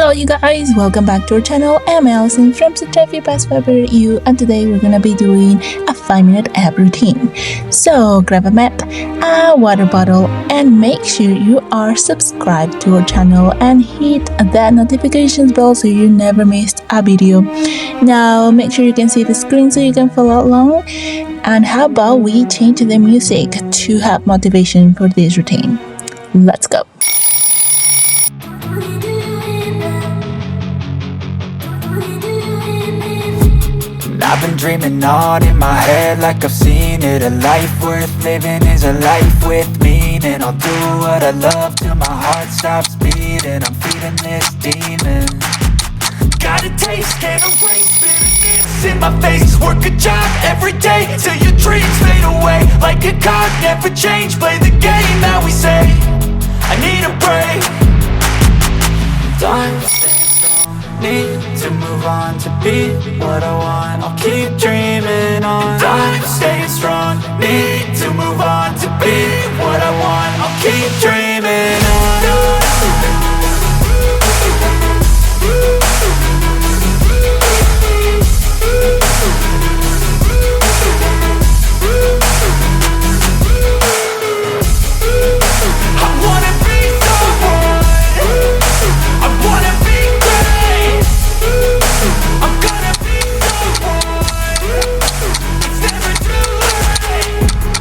Hello you guys, welcome back to our channel. I'm Allison from Zitrev Your Pass you, and today we're gonna be doing a 5-minute ab routine. So grab a mat, a water bottle, and make sure you are subscribed to our channel and hit that notifications bell so you never miss a video. Now make sure you can see the screen so you can follow along. And how about we change the music to have motivation for this routine? Let's go. I've been dreaming on in my head like I've seen it. A life worth living is a life with meaning. I'll do what I love till my heart stops beating. I'm feeding this demon. Got a taste, can't erase bitterness in my face. Work a job every day till your dreams fade away. Like a card, never change, play the game that we say. I need a break. Time need to move on to be what I want. I'll keep dreaming on. I'm staying strong. Need to move on to be what I want. I'll keep dreaming on.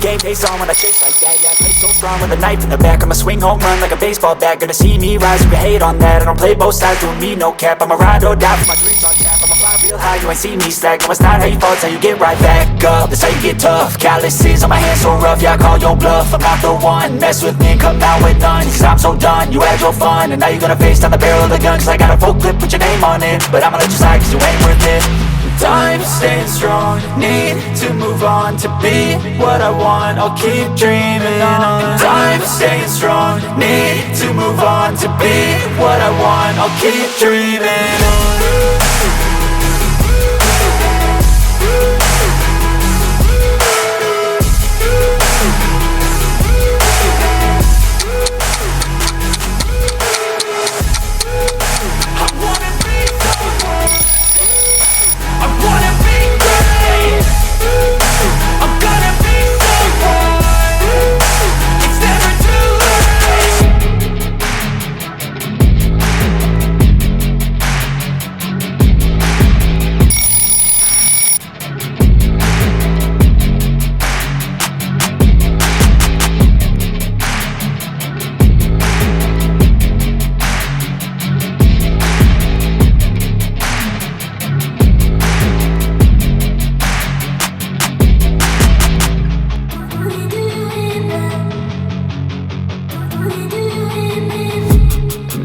Game face on when I chase like that. Yeah, I play so strong with a knife in the back. I'ma swing home run like a baseball bat. Gonna see me rise, you can hate on that. I don't play both sides, doing me no cap. I'ma ride or die for my dreams on tap. I'ma fly real high, you ain't see me slack. No, it's not how you fall, it's how you get right back up. That's how you get tough. Calluses on my hands so rough, yeah, I call your bluff. I'm not the one, mess with me and come out with none. Cause I'm so done, you had your fun. And now you're gonna face down the barrel of the gun. Cause I got a full clip, put your name on it. But I'ma let you slide cause you ain't worth it. I'm staying strong, need to move on to be what I want. I'll keep dreaming on. I'm staying strong, need to move on to be what I want. I'll keep dreaming on.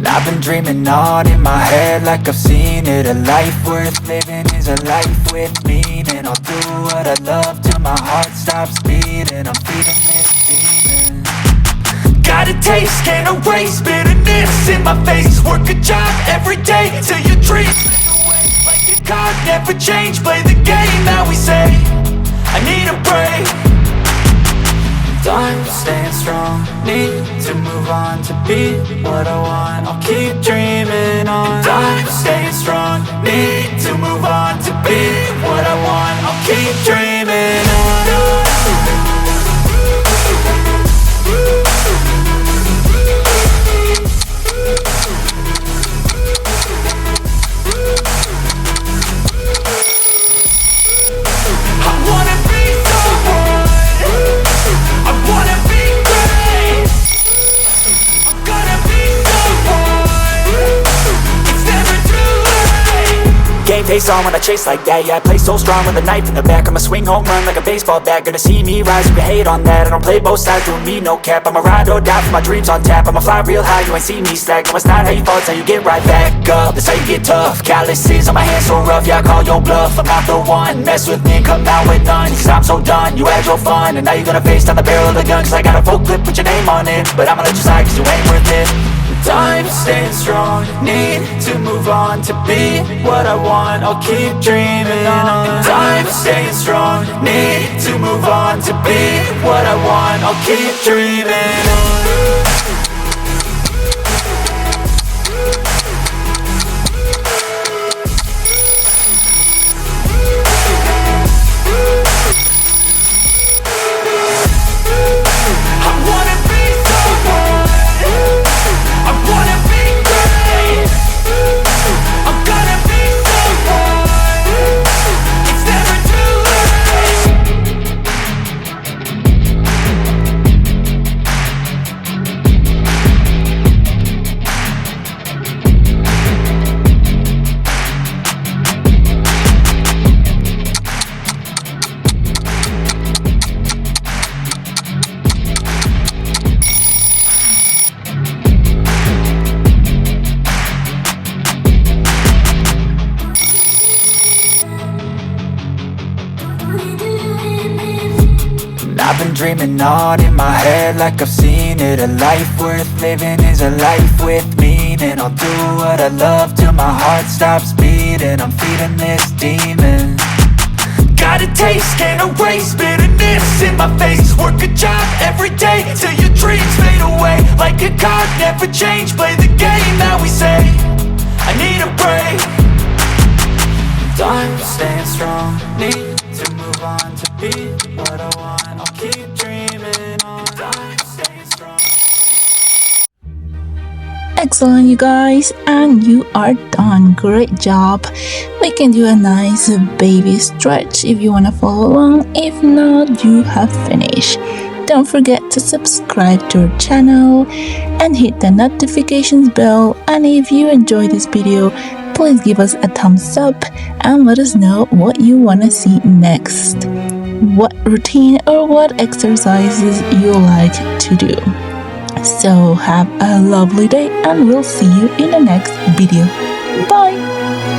I've been dreaming on in my head like I've seen it. A life worth living is a life with meaning. I'll do what I love till my heart stops beating. I'm feeding this demon. Got a taste, can't erase bitterness in my face. Work a job every day till your dreams fade away. Like a card, never change, play the game that we say. I need a break. I'm staying strong, need to move on to be what I want. I'll keep dreaming on. I'm staying strong, need to move on to be what I want. I'll keep dreaming on. Game face on when I chase like that. Yeah, I play so strong with a knife in the back. I'ma swing home run like a baseball bat. Gonna see me rise, you can hate on that. I don't play both sides, doing me no cap. I'ma ride or die for my dreams on tap. I'ma fly real high, you ain't see me slack. No, it's not how you fall, it's how you get right back up. That's how you get tough. Calluses on my hands so rough, yeah, I call your bluff. I'm not the one, mess with me and come out with none. Cause I'm so done, you had your fun. And now you're gonna face down the barrel of the gun. Cause I got a full clip, put your name on it. But I'ma let you slide cause you ain't worth it. I'm staying strong, need to move on to be what I want. I'll keep dreaming on. I'm staying strong, need to move on to be what I want. I'll keep dreaming on. I've been dreaming on in my head like I've seen it. A life worth living is a life with meaning. I'll do what I love till my heart stops beating. I'm feeding this demon. Got a taste, can't erase bitterness in my face. Work a job every day till your dreams fade away. Like a card, never change, play the game that we say. I need a break. I'm staying strong, need to move on to be what I want. I'll keep dreaming on. I'm staying strong. Excellent, you guys, and you are done. Great job. We can do a nice baby stretch if you want to follow along. If not, you have finished. Don't forget to subscribe to our channel and hit the notifications bell. And if you enjoyed this video, please give us a thumbs up and let us know what you want to see next. What routine or what exercises you like to do. So have a lovely day and we'll see you in the next video. Bye!